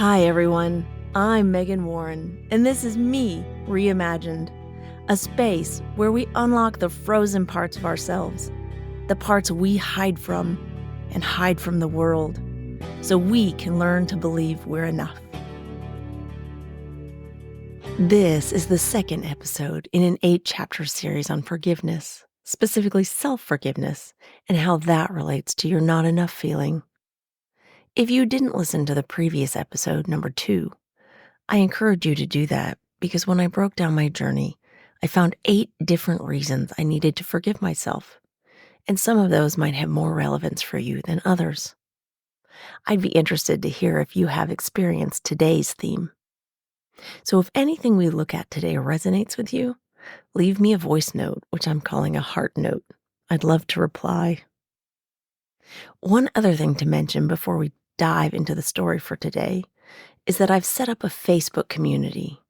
Hi, everyone. I'm Megan Warren, and this is Me Reimagined, a space where we unlock the frozen parts of ourselves, the parts we hide from and hide from the world, so we can learn to believe we're enough. This is the second episode in an 8-chapter series on forgiveness, specifically self-forgiveness, and how that relates to your not enough feeling. If you didn't listen to the previous episode, number 2, I encourage you to do that because when I broke down my journey, I found 8 different reasons I needed to forgive myself, and some of those might have more relevance for you than others. I'd be interested to hear if you have experienced today's theme. So if anything we look at today resonates with you, leave me a voice note, which I'm calling a heart note. I'd love to reply. One other thing to mention before we dive into the story for today is that I've set up a Facebook community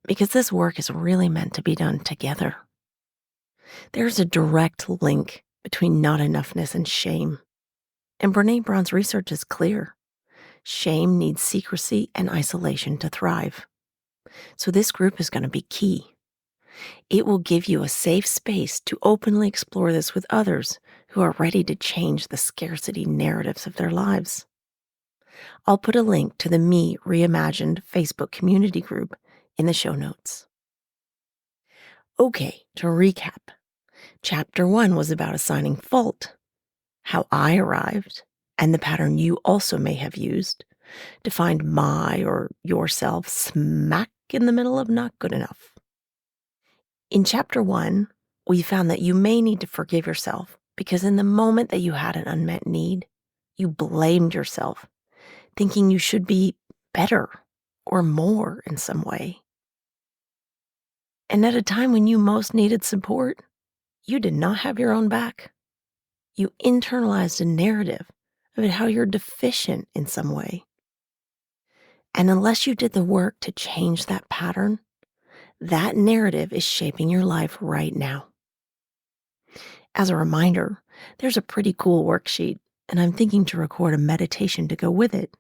because this work is really meant to be done together. There's a direct link between not enoughness and shame. And Brené Brown's research is clear. Shame needs secrecy and isolation to thrive. So this group is going to be key. It will give you a safe space to openly explore this with others who are ready to change the scarcity narratives of their lives. I'll put a link to the Me Reimagined Facebook community group in the show notes. Okay, to recap, Chapter 1 was about assigning fault, how I arrived, and the pattern you also may have used to find my or yourself smack in the middle of not good enough. In Chapter 1, we found that you may need to forgive yourself because in the moment that you had an unmet need, you blamed yourself, thinking you should be better or more in some way. And at a time when you most needed support, you did not have your own back. You internalized a narrative of how you're deficient in some way. And unless you did the work to change that pattern, that narrative is shaping your life right now. As a reminder, there's a pretty cool worksheet, and I'm thinking to record a meditation to go with it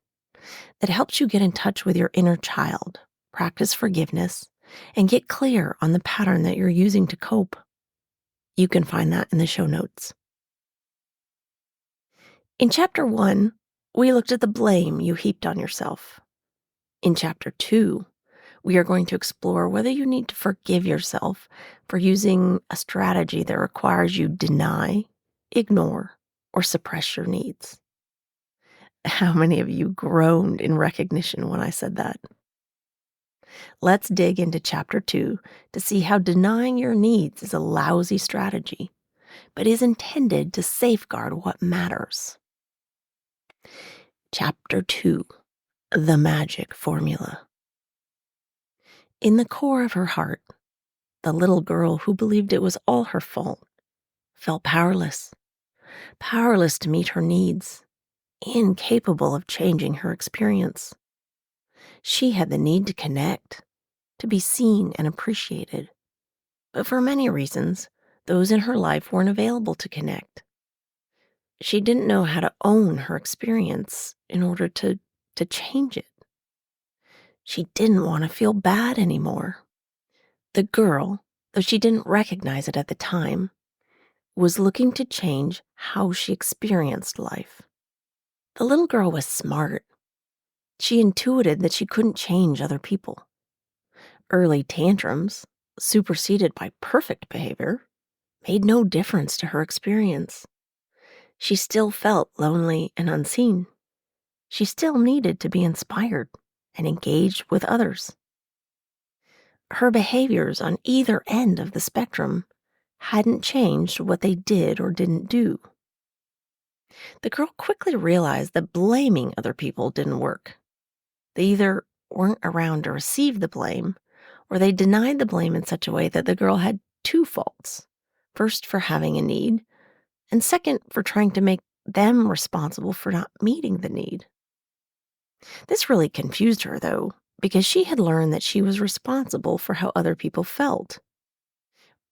that helps you get in touch with your inner child, practice forgiveness, and get clear on the pattern that you're using to cope. You can find that in the show notes. In Chapter 1, we looked at the blame you heaped on yourself. In Chapter 2, we are going to explore whether you need to forgive yourself for using a strategy that requires you deny, ignore, or suppress your needs. How many of you groaned in recognition when I said that? Let's dig into Chapter 2 to see how denying your needs is a lousy strategy, but is intended to safeguard what matters. Chapter 2, The Magic Formula. In the core of her heart, the little girl who believed it was all her fault felt powerless to meet her needs, incapable of changing her experience. She had the need to connect, to be seen and appreciated. But for many reasons, those in her life weren't available to connect. She didn't know how to own her experience in order to change it. She didn't want to feel bad anymore. The girl, though she didn't recognize it at the time, was looking to change how she experienced life. The little girl was smart. She intuited that she couldn't change other people. Early tantrums, superseded by perfect behavior, made no difference to her experience. She still felt lonely and unseen. She still needed to be inspired and engaged with others. Her behaviors on either end of the spectrum hadn't changed what they did or didn't do. The girl quickly realized that blaming other people didn't work. They either weren't around to receive the blame, or they denied the blame in such a way that the girl had 2 faults. First, for having a need, and second, for trying to make them responsible for not meeting the need. This really confused her, though, because she had learned that she was responsible for how other people felt.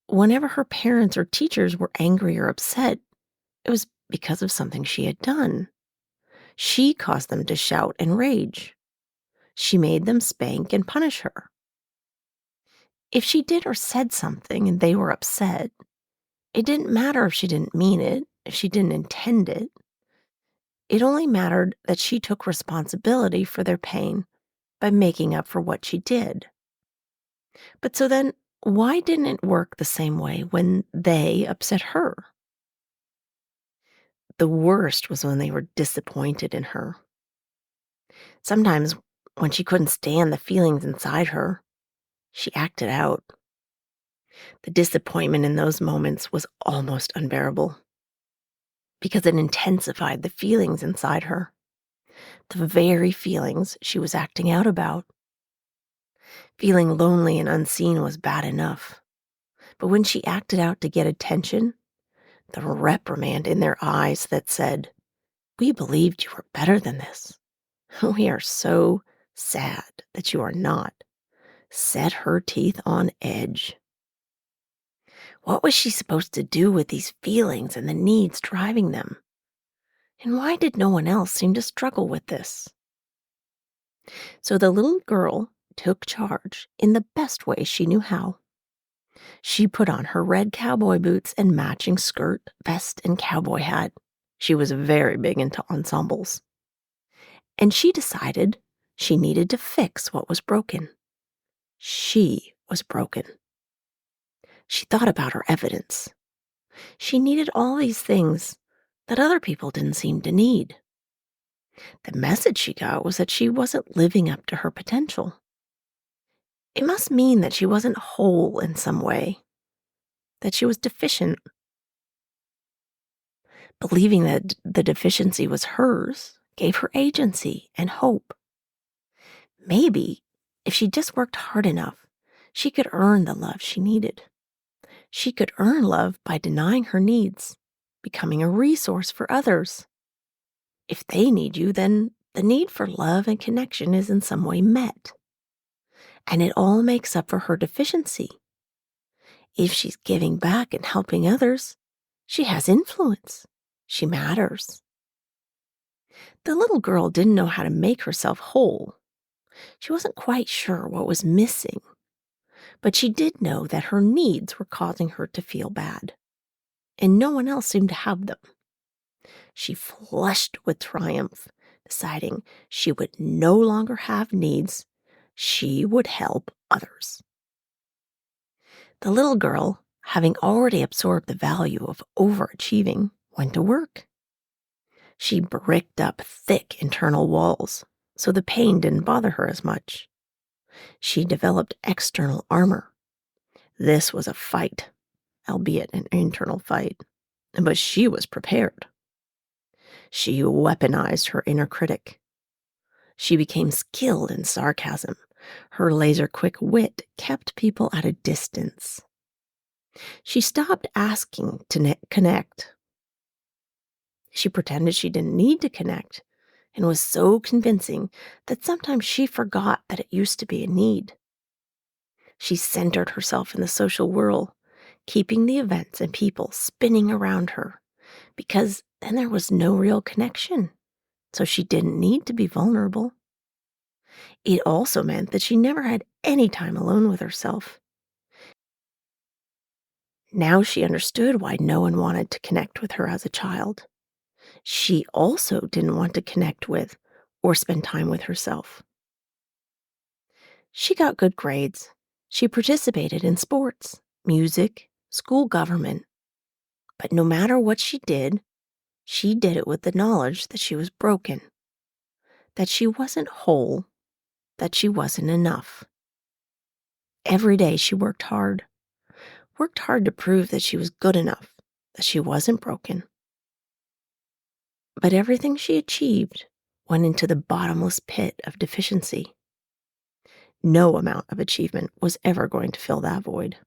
Whenever her parents or teachers were angry or upset, it was because of something she had done. She caused them to shout and rage. She made them spank and punish her. If she did or said something and they were upset, it didn't matter if she didn't mean it, if she didn't intend it. It only mattered that she took responsibility for their pain by making up for what she did. But so then, why didn't it work the same way when they upset her? The worst was when they were disappointed in her. Sometimes, when she couldn't stand the feelings inside her, she acted out. The disappointment in those moments was almost unbearable because it intensified the feelings inside her, the very feelings she was acting out about. Feeling lonely and unseen was bad enough, but when she acted out to get attention, the reprimand in their eyes that said, "We believed you were better than this. We are so sad that you are not," set her teeth on edge. What was she supposed to do with these feelings and the needs driving them? And why did no one else seem to struggle with this? So the little girl took charge in the best way she knew how. She put on her red cowboy boots and matching skirt, vest, and cowboy hat. She was very big into ensembles. And she decided she needed to fix what was broken. She was broken. She thought about her evidence. She needed all these things that other people didn't seem to need. The message she got was that she wasn't living up to her potential. It must mean that she wasn't whole in some way, that she was deficient. Believing that the deficiency was hers gave her agency and hope. Maybe if she just worked hard enough, she could earn the love she needed. She could earn love by denying her needs, becoming a resource for others. If they need you, then the need for love and connection is in some way met. And it all makes up for her deficiency. If she's giving back and helping others, she has influence. She matters. The little girl didn't know how to make herself whole. She wasn't quite sure what was missing, but she did know that her needs were causing her to feel bad, and no one else seemed to have them. She flushed with triumph, deciding she would no longer have needs. She would help others. The little girl, having already absorbed the value of overachieving, went to work. She bricked up thick internal walls, so the pain didn't bother her as much. She developed external armor. This was a fight, albeit an internal fight, but she was prepared. She weaponized her inner critic. She became skilled in sarcasm. Her laser-quick wit kept people at a distance. She stopped asking to connect. She pretended she didn't need to connect and was so convincing that sometimes she forgot that it used to be a need. She centered herself in the social whirl, keeping the events and people spinning around her, because then there was no real connection, so she didn't need to be vulnerable. It also meant that she never had any time alone with herself. Now she understood why no one wanted to connect with her as a child. She also didn't want to connect with or spend time with herself. She got good grades. She participated in sports, music, school government. But no matter what she did it with the knowledge that she was broken, that she wasn't whole, that she wasn't enough. Every day she worked hard to prove that she was good enough, that she wasn't broken. But everything she achieved went into the bottomless pit of deficiency. No amount of achievement was ever going to fill that void.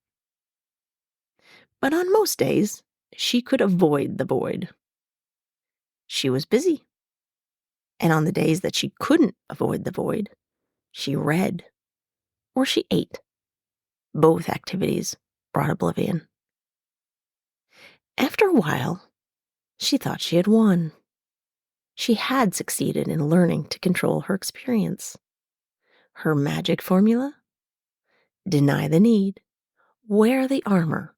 But on most days, she could avoid the void. She was busy. And on the days that she couldn't avoid the void, she read or she ate. Both activities brought oblivion. After a while, she thought she had won. She had succeeded in learning to control her experience. Her magic formula? Deny the need, wear the armor,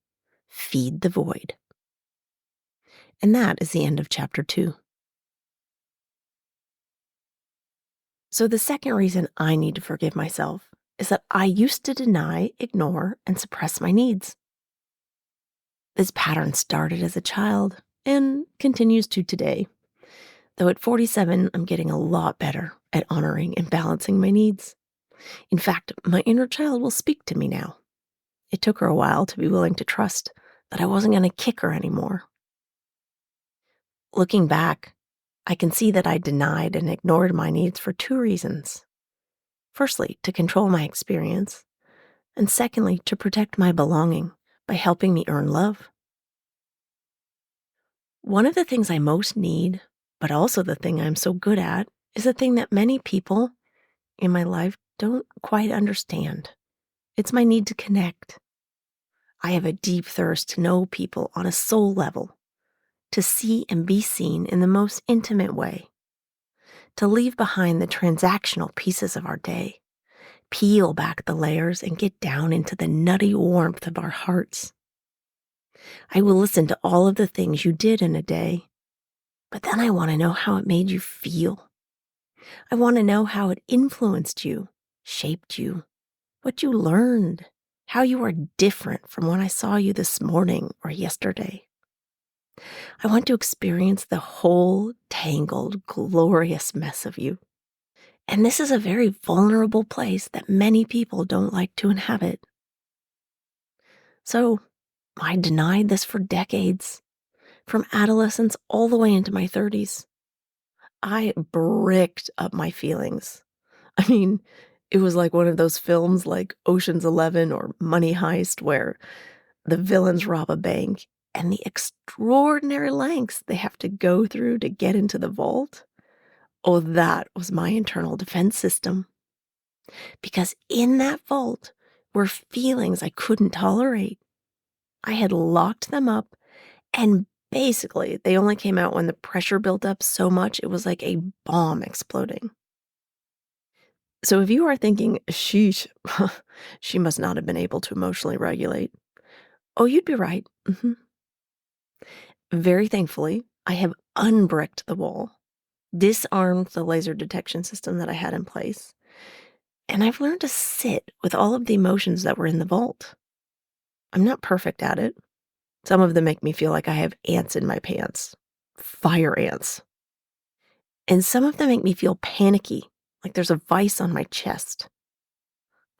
feed the void. And that is the end of chapter 2. So the second reason I need to forgive myself is that I used to deny, ignore, and suppress my needs. This pattern started as a child and continues to today. Though at 47, I'm getting a lot better at honoring and balancing my needs. In fact, my inner child will speak to me now. It took her a while to be willing to trust that I wasn't going to kick her anymore. Looking back, I can see that I denied and ignored my needs for 2 reasons. Firstly, to control my experience, and secondly, to protect my belonging by helping me earn love. One of the things I most need, but also the thing I'm so good at, is a thing that many people in my life don't quite understand. It's my need to connect. I have a deep thirst to know people on a soul level, to see and be seen in the most intimate way, to leave behind the transactional pieces of our day, peel back the layers and get down into the nutty warmth of our hearts. I will listen to all of the things you did in a day, but then I want to know how it made you feel. I want to know how it influenced you, shaped you, what you learned, how you are different from when I saw you this morning or yesterday. I want to experience the whole tangled, glorious mess of you. And this is a very vulnerable place that many people don't like to inhabit. So I denied this for decades, from adolescence all the way into my 30s. I bricked up my feelings. I mean, it was like one of those films like Ocean's 11 or Money Heist where the villains rob a bank and the extraordinary lengths they have to go through to get into the vault. Oh, that was my internal defense system. Because in that vault were feelings I couldn't tolerate. I had locked them up, and basically they only came out when the pressure built up so much it was like a bomb exploding. So if you are thinking, sheesh, she must not have been able to emotionally regulate. Oh, you'd be right. Very thankfully, I have unbricked the wall, disarmed the laser detection system that I had in place, and I've learned to sit with all of the emotions that were in the vault. I'm not perfect at it. Some of them make me feel like I have ants in my pants, fire ants. And some of them make me feel panicky, like there's a vice on my chest.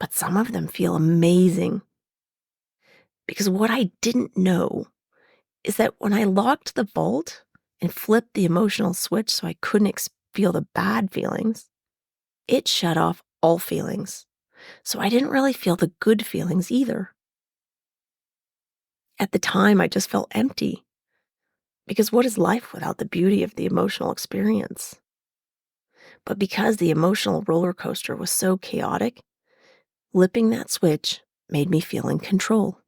But some of them feel amazing. Because what I didn't know is that when I locked the vault and flipped the emotional switch so I couldn't feel the bad feelings, it shut off all feelings. So I didn't really feel the good feelings either. At the time, I just felt empty. Because what is life without the beauty of the emotional experience? But because the emotional roller coaster was so chaotic, flipping that switch made me feel in control.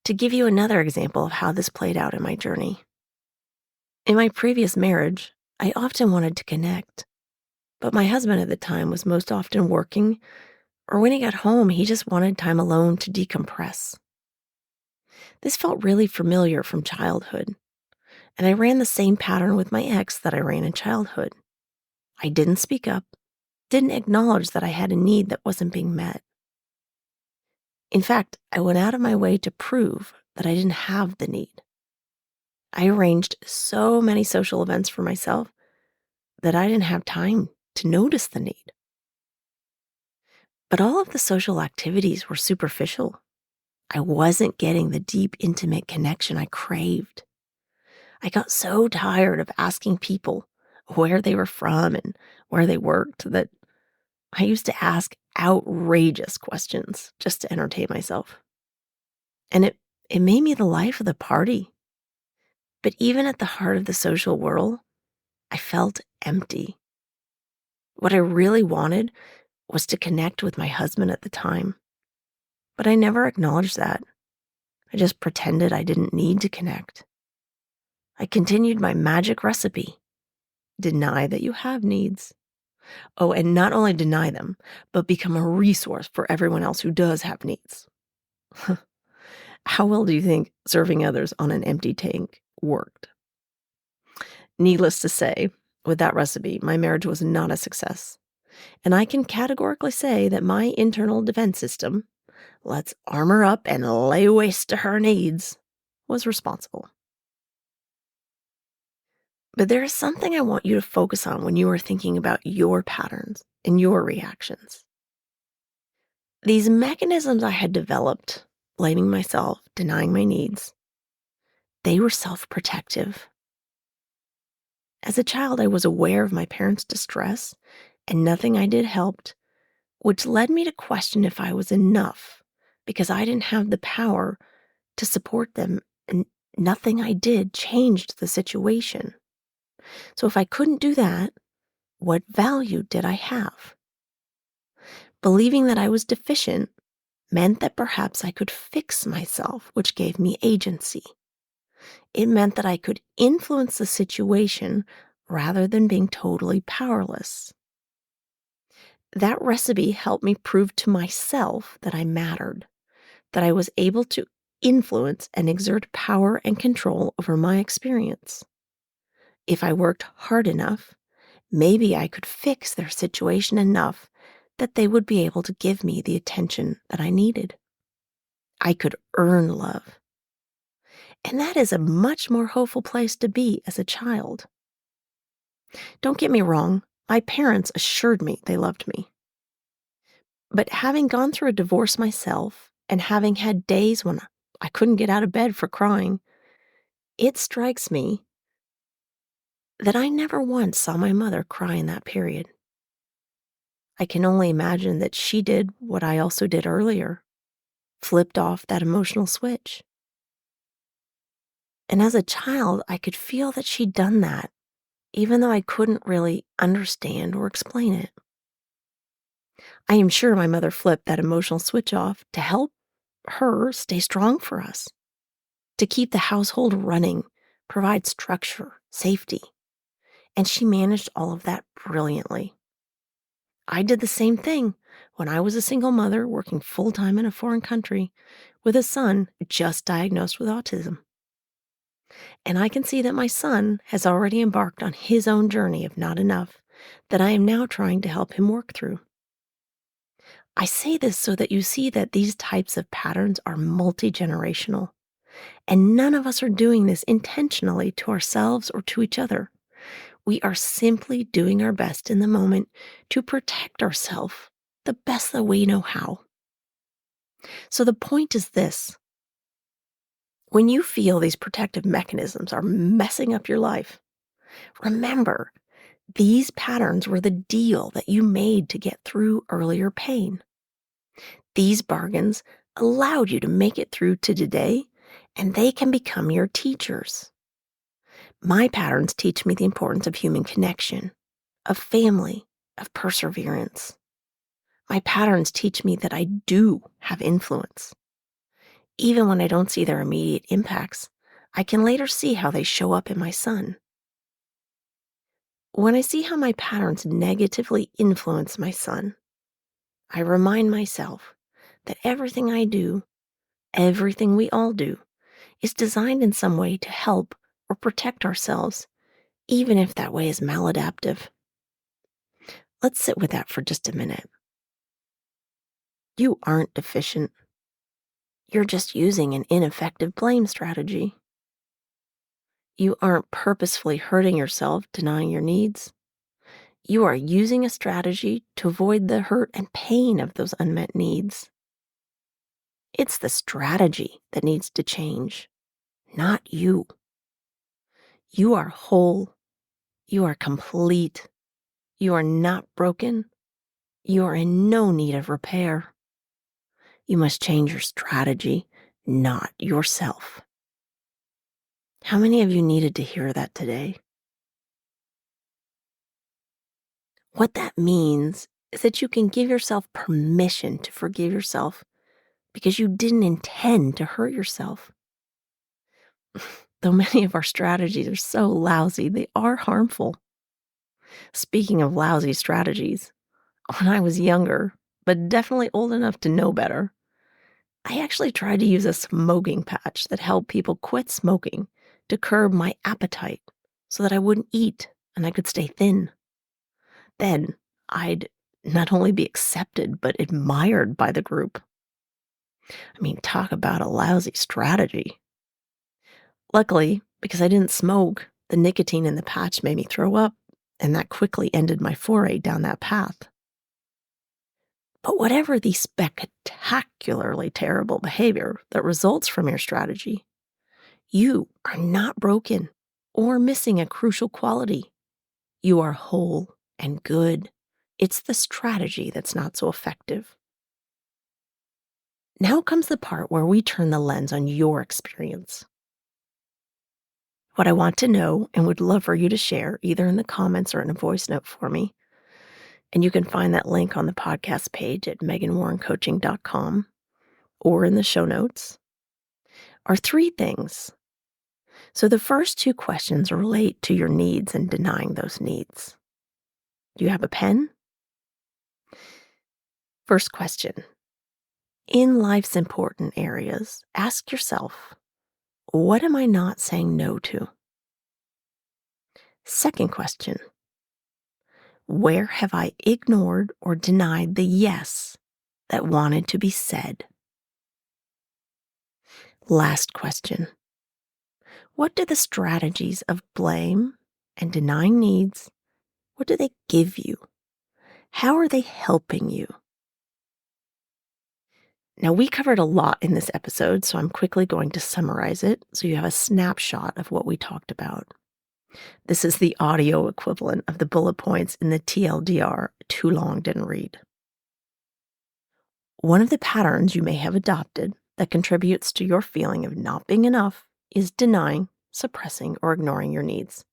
To give you another example of how this played out in my journey. In my previous marriage, I often wanted to connect, but my husband at the time was most often working, or when he got home, he just wanted time alone to decompress. This felt really familiar from childhood, and I ran the same pattern with my ex that I ran in childhood. I didn't speak up, didn't acknowledge that I had a need that wasn't being met. In fact, I went out of my way to prove that I didn't have the need. I arranged so many social events for myself that I didn't have time to notice the need. But all of the social activities were superficial. I wasn't getting the deep, intimate connection I craved. I got so tired of asking people where they were from and where they worked that I used to ask outrageous questions just to entertain myself. And it made me the life of the party. But even at the heart of the social world, I felt empty. What I really wanted was to connect with my husband at the time. But I never acknowledged that. I just pretended I didn't need to connect. I continued my magic recipe. Deny that you have needs. Oh, and not only deny them, but become a resource for everyone else who does have needs. How well do you think serving others on an empty tank worked? Needless to say, with that recipe, my marriage was not a success. And I can categorically say that my internal defense system, let's armor up and lay waste to her needs, was responsible. But there is something I want you to focus on when you are thinking about your patterns and your reactions. These mechanisms I had developed, blaming myself, denying my needs, they were self-protective. As a child, I was aware of my parents' distress, and nothing I did helped, which led me to question if I was enough because I didn't have the power to support them, and nothing I did changed the situation. So if I couldn't do that, what value did I have? Believing that I was deficient meant that perhaps I could fix myself, which gave me agency. It meant that I could influence the situation rather than being totally powerless. That recipe helped me prove to myself that I mattered, that I was able to influence and exert power and control over my experience. If I worked hard enough, maybe I could fix their situation enough that they would be able to give me the attention that I needed. I could earn love. And that is a much more hopeful place to be as a child. Don't get me wrong, my parents assured me they loved me. But having gone through a divorce myself and having had days when I couldn't get out of bed for crying, it strikes me that I never once saw my mother cry in that period. I can only imagine that she did what I also did earlier, flipped off that emotional switch. And as a child, I could feel that she'd done that, even though I couldn't really understand or explain it. I am sure my mother flipped that emotional switch off to help her stay strong for us, to keep the household running, provide structure, safety. And she managed all of that brilliantly. I did the same thing when I was a single mother working full-time in a foreign country with a son just diagnosed with autism. And I can see that my son has already embarked on his own journey of not enough that I am now trying to help him work through. I say this so that you see that these types of patterns are multi-generational, and none of us are doing this intentionally to ourselves or to each other. We are simply doing our best in the moment to protect ourselves the best that we know how. So the point is this. When you feel these protective mechanisms are messing up your life, remember, these patterns were the deal that you made to get through earlier pain. These bargains allowed you to make it through to today, and they can become your teachers. My patterns teach me the importance of human connection, of family, of perseverance. My patterns teach me that I do have influence. Even when I don't see their immediate impacts, I can later see how they show up in my son. When I see how my patterns negatively influence my son, I remind myself that everything I do, everything we all do, is designed in some way to help or protect ourselves, even if that way is maladaptive. Let's sit with that for just a minute. You aren't deficient. You're just using an ineffective blame strategy. You aren't purposefully hurting yourself, denying your needs. You are using a strategy to avoid the hurt and pain of those unmet needs. It's the strategy that needs to change, not you. You are whole. You are complete. You are not broken. You are in no need of repair. You must change your strategy, not yourself. How many of you needed to hear that today? What that means is that you can give yourself permission to forgive yourself because you didn't intend to hurt yourself. Though many of our strategies are so lousy, they are harmful. Speaking of lousy strategies, when I was younger, but definitely old enough to know better, I actually tried to use a smoking patch that helped people quit smoking to curb my appetite so that I wouldn't eat and I could stay thin. Then I'd not only be accepted, but admired by the group. I mean, talk about a lousy strategy. Luckily, because I didn't smoke, the nicotine in the patch made me throw up, and that quickly ended my foray down that path. But whatever the spectacularly terrible behavior that results from your strategy, you are not broken or missing a crucial quality. You are whole and good. It's the strategy that's not so effective. Now comes the part where we turn the lens on your experience. What I want to know and would love for you to share, either in the comments or in a voice note for me, and you can find that link on the podcast page at meganwarrencoaching.com or in the show notes, are three things. So the first two questions relate to your needs and denying those needs. Do you have a pen? First question. In life's important areas, ask yourself, what am I not saying no to? Second question. Where have I ignored or denied the yes that wanted to be said? Last question. What do the strategies of blame and denying needs, what do they give you? How are they helping you? Now, we covered a lot in this episode, so I'm quickly going to summarize it so you have a snapshot of what we talked about. This is the audio equivalent of the bullet points in the TLDR, Too Long Didn't Read. One of the patterns you may have adopted that contributes to your feeling of not being enough is denying, suppressing, or ignoring your needs.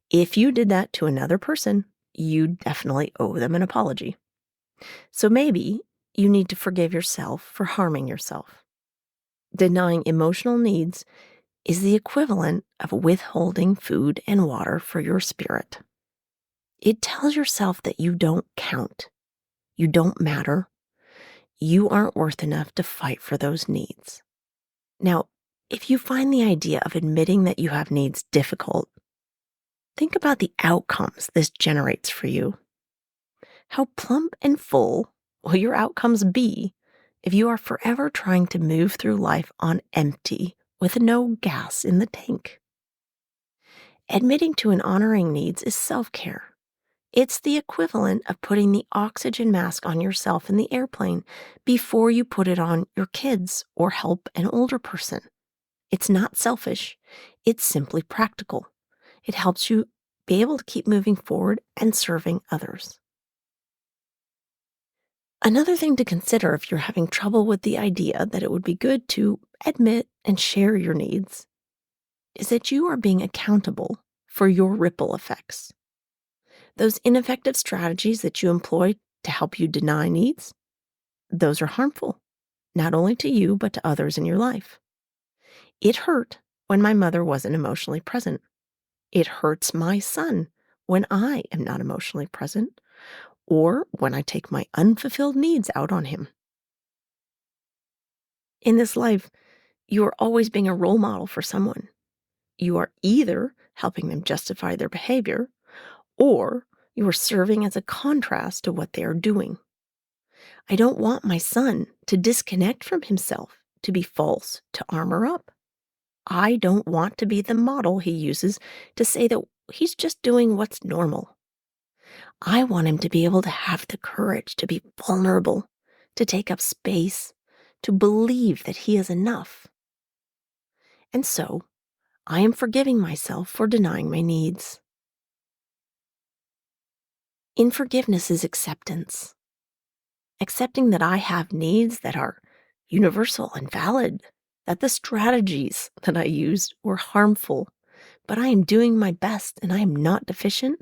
If you did that to another person, you definitely owe them an apology. So maybe you need to forgive yourself for harming yourself. Denying emotional needs is the equivalent of withholding food and water for your spirit. It tells yourself that you don't count, you don't matter, you aren't worth enough to fight for those needs. Now, if you find the idea of admitting that you have needs difficult, think about the outcomes this generates for you. How plump and full will your outcomes be if you are forever trying to move through life on empty with no gas in the tank? Admitting to and honoring needs is self-care. It's the equivalent of putting the oxygen mask on yourself in the airplane before you put it on your kids or help an older person. It's not selfish. It's simply practical. It helps you be able to keep moving forward and serving others. Another thing to consider if you're having trouble with the idea that it would be good to admit and share your needs is that you are being accountable for your ripple effects. Those ineffective strategies that you employ to help you deny needs, those are harmful, not only to you, but to others in your life. It hurt when my mother wasn't emotionally present. It hurts my son when I am not emotionally present, or when I take my unfulfilled needs out on him. In this life, you are always being a role model for someone. You are either helping them justify their behavior, or you are serving as a contrast to what they are doing. I don't want my son to disconnect from himself, to be false, to armor up. I don't want to be the model he uses to say that he's just doing what's normal. I want him to be able to have the courage to be vulnerable, to take up space, to believe that he is enough. And so, I am forgiving myself for denying my needs. In forgiveness is acceptance. Accepting that I have needs that are universal and valid, that the strategies that I used were harmful, but I am doing my best and I am not deficient.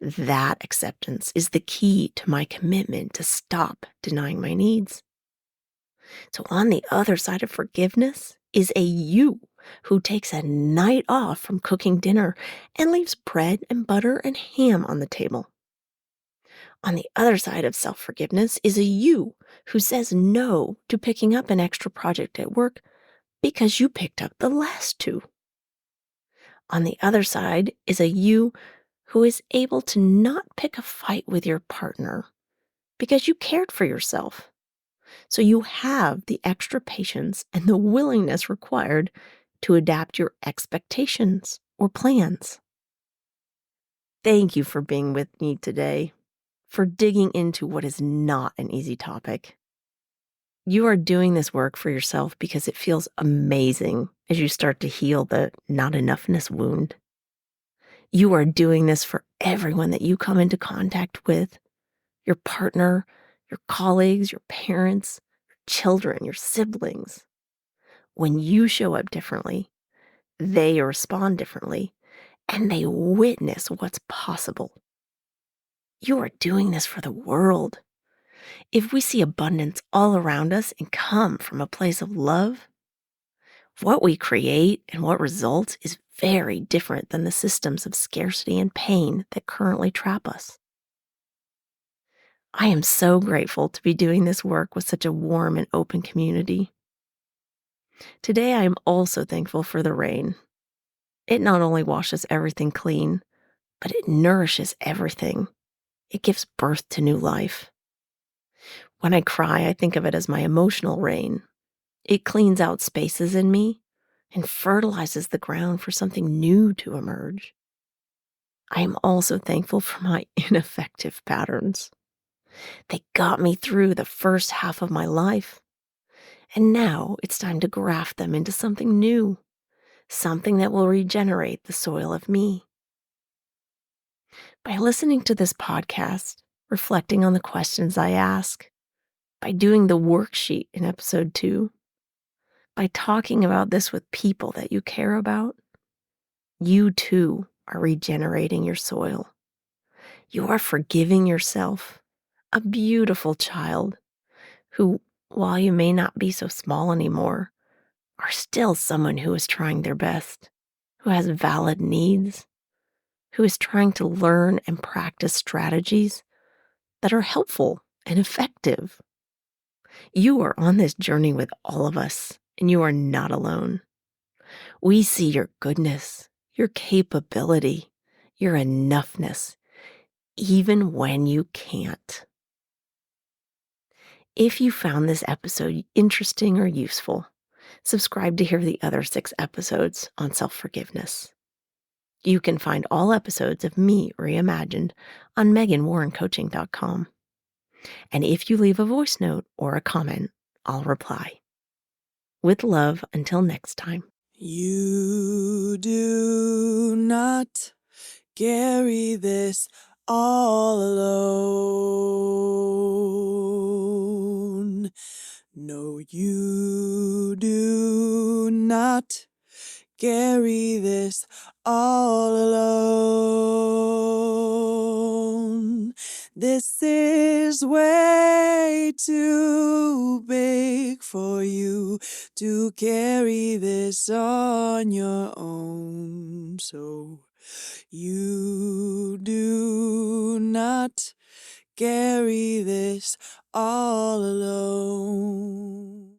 That acceptance is the key to my commitment to stop denying my needs. So on the other side of forgiveness is a you who takes a night off from cooking dinner and leaves bread and butter and ham on the table. On the other side of self-forgiveness is a you who says no to picking up an extra project at work because you picked up the last two. On the other side is a you who is able to not pick a fight with your partner because you cared for yourself. So you have the extra patience and the willingness required to adapt your expectations or plans. Thank you for being with me today, for digging into what is not an easy topic. You are doing this work for yourself because it feels amazing as you start to heal the not enoughness wound. You are doing this for everyone that you come into contact with, your partner, your colleagues, your parents, your children, your siblings. When you show up differently, they respond differently, and they witness what's possible. You are doing this for the world. If we see abundance all around us and come from a place of love, what we create and what results is very different than the systems of scarcity and pain that currently trap us. I am so grateful to be doing this work with such a warm and open community. Today, I am also thankful for the rain. It not only washes everything clean, but it nourishes everything. It gives birth to new life. When I cry, I think of it as my emotional rain. It cleans out spaces in me and fertilizes the ground for something new to emerge. I am also thankful for my ineffective patterns. They got me through the first half of my life. And now it's time to graft them into something new, something that will regenerate the soil of me. By listening to this podcast, reflecting on the questions I ask, by doing the worksheet in episode 2, by talking about this with people that you care about, you too are regenerating your soil. You are forgiving yourself, a beautiful child who, while you may not be so small anymore, are still someone who is trying their best, who has valid needs, who is trying to learn and practice strategies that are helpful and effective. You are on this journey with all of us, and you are not alone. We see your goodness, your capability, your enoughness, even when you can't. If you found this episode interesting or useful, subscribe to hear the other 6 episodes on self-forgiveness. You can find all episodes of Me Reimagined on meganwarrencoaching.com. And if you leave a voice note or a comment, I'll reply. With love, until next time. You do not carry this all alone. No, you do not carry this all alone. This is way too big for you to carry this on your own. So you do not carry this all alone.